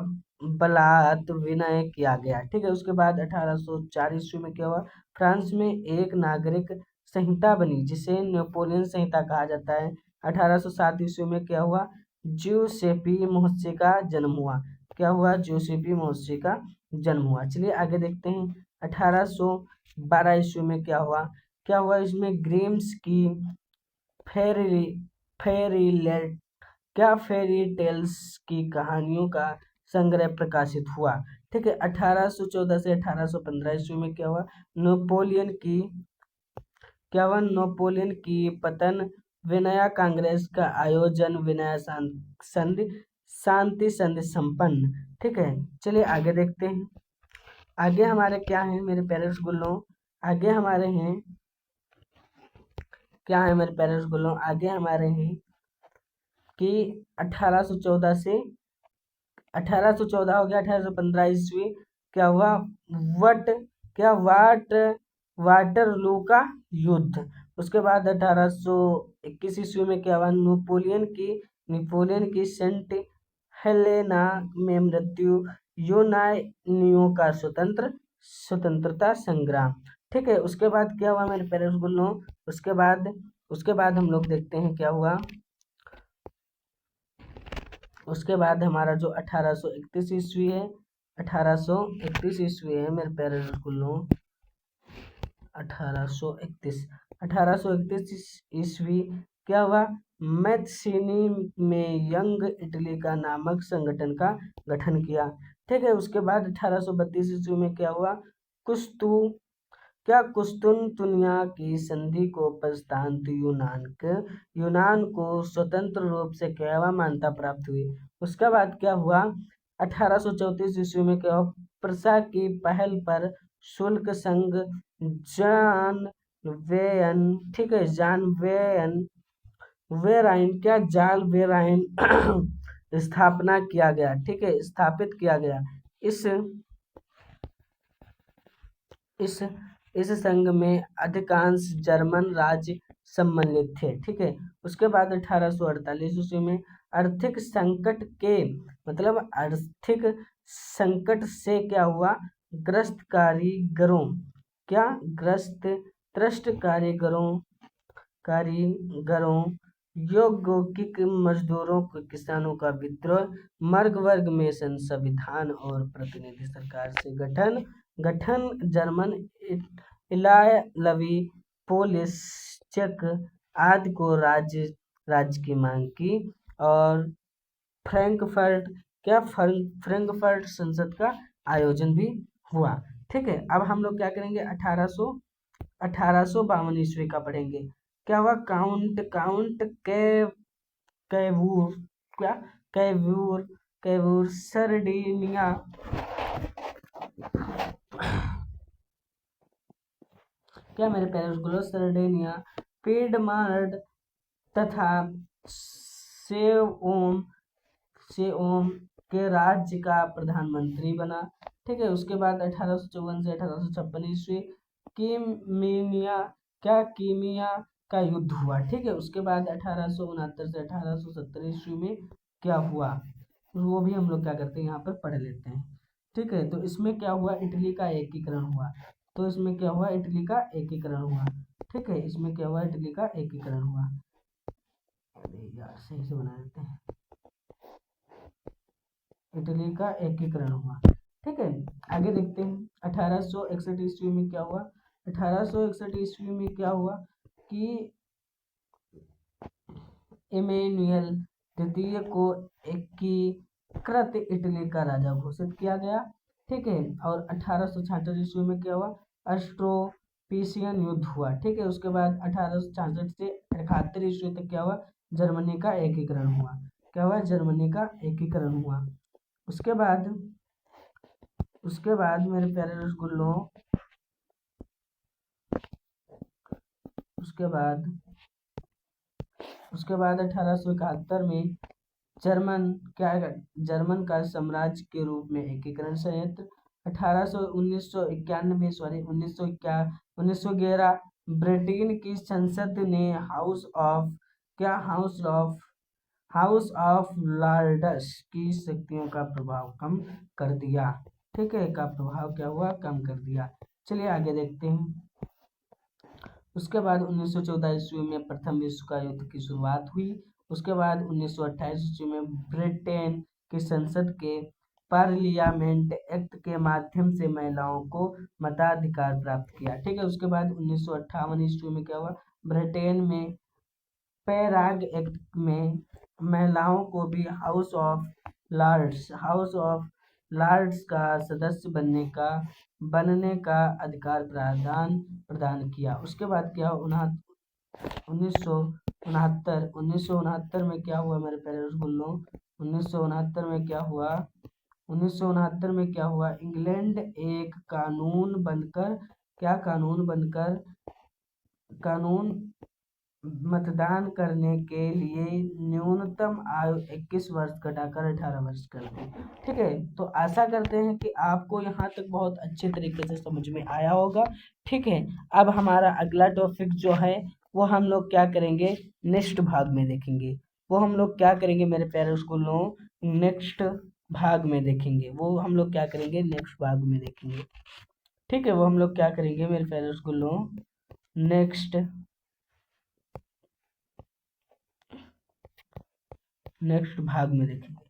बलात् विनय किया गया। ठीक है, उसके बाद 1804 ईस्वी में क्या हुआ, फ्रांस में एक नागरिक संहिता बनी जिसे नेपोलियन संहिता कहा जाता है। 1807 ईस्वी में क्या हुआ, ज्यूसेपी महोत्सव का जन्म हुआ। क्या हुआ, ज्यूसेपी महोत्सव का जन्म हुआ। चलिए आगे देखते हैं, 1812 ईस्वी में क्या हुआ, क्या हुआ, इसमें ग्रीम्स की फेरी फेरी क्या फेरी टेल्स की कहानियों का संग्रह प्रकाशित हुआ। ठीक है, 1814 से 1815 ईस्वी में क्या हुआ, नेपोलियन की क्या हुआ, नेपोलियन की पतन, विनया कांग्रेस का आयोजन, विनया संधि, शांति संधि संपन्न। ठीक है, चलिए आगे देखते हैं। आगे हमारे क्या है मेरे प्यारे रसगुल्लों, आगे हमारे हैं, क्या है मेरे प्यारे रसगुल्लों, आगे हमारे हैं कि 1814 से 1814 हो गया, 1815 ईस्वी क्या हुआ, वट क्या वाट वाटरलू का युद्ध। उसके बाद 1821 ईस्वी में क्या हुआ, नेपोलियन की सेंट हेलेना में मृत्यु, यूनानियों का स्वतंत्रता संग्राम। ठीक है, उसके बाद क्या हुआ मेरे प्यारे रसगुल्लों, उसके बाद हम लोग देखते हैं क्या हुआ। उसके बाद हमारा जो 1831 ईस्वी है, 1831 ईस्वी है मेरे प्यारे स्कूलों। 1831 1831 ईस्वी क्या हुआ? मैथ्सिनी में यंग इटली का नामक संगठन का गठन किया। ठीक है, उसके बाद 1832 ईस्वी में क्या हुआ? कुस्तु क्या कुस्तुनतुनिया की संधि को पश्चात यूनान को स्वतंत्र रूप से क्या मान्यता प्राप्त हुई। उसके बाद क्या हुआ? 1834 ईस्वी में क्या हुआ? प्रसा की पहल पर शुल्क संघ जान वेयन, ठीक है, जान वेयन वेराइन क्या जाल वेराइन स्थापना किया गया। ठीक है, स्थापित किया गया। इस इस इस संघ में अधिकांश जर्मन राज्य सम्मिलित थे। ठीक है, उसके बाद 1848 ईस्वी में आर्थिक संकट के मतलब आर्थिक संकट से क्या हुआ? ग्रस्त कारीगरों क्या ग्रस्त त्रस्त कारीगरों यौगिक मजदूरों किसानों का विद्रोह, वर्ग में संविधान और प्रतिनिधि सरकार से गठन गठन जर्मन इलालवी पोलिस चेक आदि को राज्य की मांग की और फ्रैंकफर्ट फ्रैंकफर्ट संसद का आयोजन भी हुआ। ठीक है, अब हम लोग क्या करेंगे? 1852 ईस्वी का पढ़ेंगे। क्या हुआ? काउंट कैवूर क्या कैवूर कैवूर सर्डिनिया क्या मेरे पेरेंट्स सर्डेनिया पीडमार्ड तथा सेओम सेओम के राज्य का प्रधानमंत्री बना। ठीक है, उसके बाद 1854 से 1856 ईस्वी कीमिया का युद्ध हुआ। ठीक है, उसके बाद 1869 से 1870 ईस्वी में क्या हुआ वो भी हम लोग क्या करते हैं यहाँ पर पढ़ लेते हैं। ठीक है, तो इसमें क्या हुआ? इटली का एकीकरण हुआ। तो इसमें क्या हुआ? इटली का एकीकरण हुआ। ठीक है, इसमें क्या हुआ? इटली का एकीकरण हुआ। अरे यार सही से बना देते हैं। इटली का एकीकरण हुआ। ठीक है, आगे देखते हैं। 1861 ईस्वी में क्या हुआ? 1861 ईस्वी में क्या हुआ कि इमैनुअल द्वितीय को एकीकृत इटली का राजा घोषित किया गया। ठीक है, और 1866 ईस्वी में क्या हुआ? अस्ट्रोपीशियन युद्ध हुआ। ठीक है, उसके बाद 1866 से 71 ईस्वी तक क्या हुआ? जर्मनी का एकीकरण हुआ। क्या हुआ? जर्मनी का एकीकरण हुआ। उसके बाद मेरे प्यारे रसगुल्लों उसके बाद 1871 में जर्मन का साम्राज्य के रूप में एकीकरण संयंत्र 1911 ब्रिटेन की संसद ने हाउस ऑफ लॉर्ड्स की शक्तियों का प्रभाव कम कर दिया। ठीक है, का प्रभाव क्या हुआ? कम कर दिया। चलिए आगे देखते हैं। उसके बाद 1914 ईस्वी में प्रथम विश्व का युद्ध की शुरुआत हुई। उसके बाद 1928 ईस्वी में ब्रिटेन की संसद के पार्लियामेंट एक्ट के माध्यम से महिलाओं को मताधिकार प्राप्त किया। ठीक है, उसके बाद 1958 ईस्वी में क्या हुआ? ब्रिटेन में पैराग एक्ट में महिलाओं को भी हाउस ऑफ लॉर्ड्स का सदस्य बनने का अधिकार प्रदान किया। उसके बाद क्या? 1969 में क्या हुआ मेरे प्यारे रसगुल्लों? 1969 में क्या हुआ? 1969 में क्या हुआ? इंग्लैंड एक कानून मतदान करने के लिए न्यूनतम आयु 21 वर्ष घटाकर 18 वर्ष कर दी। ठीक है, तो आशा करते हैं कि आपको यहाँ तक बहुत अच्छे तरीके से समझ में आया होगा। ठीक है, अब हमारा अगला टॉपिक जो है वो हम लोग क्या करेंगे? नेक्स्ट भाग में देखेंगे। वो हम लोग क्या करेंगे मेरे प्यारे स्कूलों? नेक्स्ट भाग में देखेंगे। वो हम लोग क्या करेंगे? नेक्स्ट भाग में देखेंगे। ठीक है, वो हम लोग क्या करेंगे मेरे प्यारे स्कूलों? नेक्स्ट भाग में देखेंगे।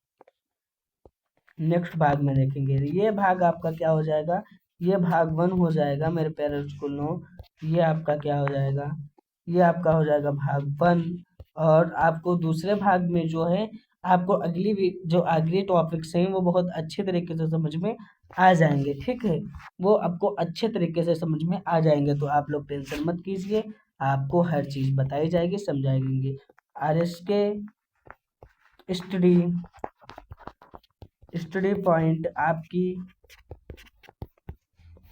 नेक्स्ट भाग में देखेंगे। ये भाग आपका क्या हो जाएगा, ये भाग 1 हो जाएगा मेरे प्यारे स्कूलों। ये आपका क्या हो जाएगा, ये आपका हो जाएगा भाग 1। और आपको दूसरे भाग में जो है, आपको जो अगली टॉपिक्स हैं वो बहुत अच्छे तरीके से समझ में आ जाएंगे, ठीक है। वो आपको अच्छे तरीके से समझ में आ जाएंगे, तो आप लोग टेंशन मत कीजिए, आपको हर चीज़ बताई जाएगी, समझाएंगे। आरएस के स्टडी स्टडी पॉइंट आपकी,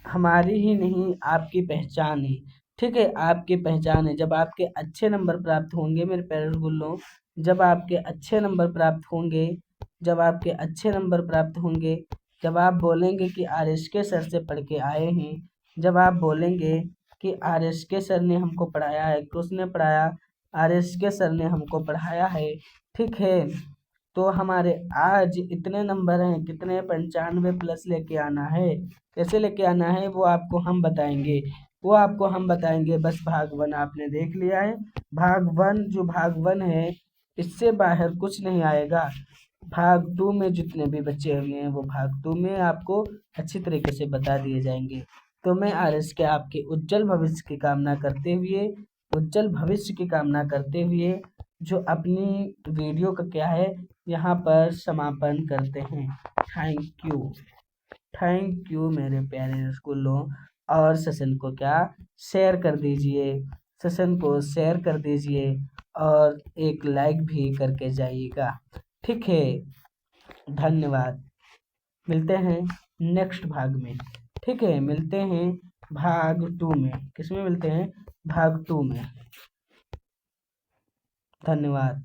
हमारी ही नहीं आपकी पहचान है, ठीक है, आपकी पहचान है। जब आपके अच्छे नंबर प्राप्त होंगे मेरे प्यारे गुल्लों, जब आपके अच्छे नंबर प्राप्त होंगे, जब आपके अच्छे नंबर प्राप्त होंगे, जब आप बोलेंगे कि आर एस के सर से पढ़ के आए हैं, जब आप बोलेंगे कि आर एस के सर ने हमको पढ़ाया है, किसने पढ़ाया, आर एस के सर ने हमको पढ़ाया है, ठीक है। तो हमारे आज इतने नंबर हैं, कितने 95 प्लस लेके आना है, कैसे लेके आना है वो आपको हम बताएंगे, वो आपको हम बताएंगे। बस भाग 1 आपने देख लिया है, भाग 1 जो भाग 1 है इससे बाहर कुछ नहीं आएगा। भाग 2 में जितने भी बच्चे हुए हैं वो भाग 2 में आपको अच्छी तरीके से बता दिए जाएंगे। तो मैं आरएस के आपके उज्जवल भविष्य की कामना करते हुए, उज्जवल भविष्य की कामना करते हुए जो अपनी वीडियो का क्या है यहाँ पर समापन करते हैं। थैंक यू, थैंक यू मेरे प्यारे स्कूलों। और सेशन को क्या शेयर कर दीजिए, सेशन को शेयर कर दीजिए और एक लाइक भी करके जाइएगा, ठीक है। धन्यवाद, मिलते हैं नेक्स्ट भाग में, ठीक है, मिलते हैं भाग 2 में। किसमें मिलते हैं, भाग 2 में। धन्यवाद।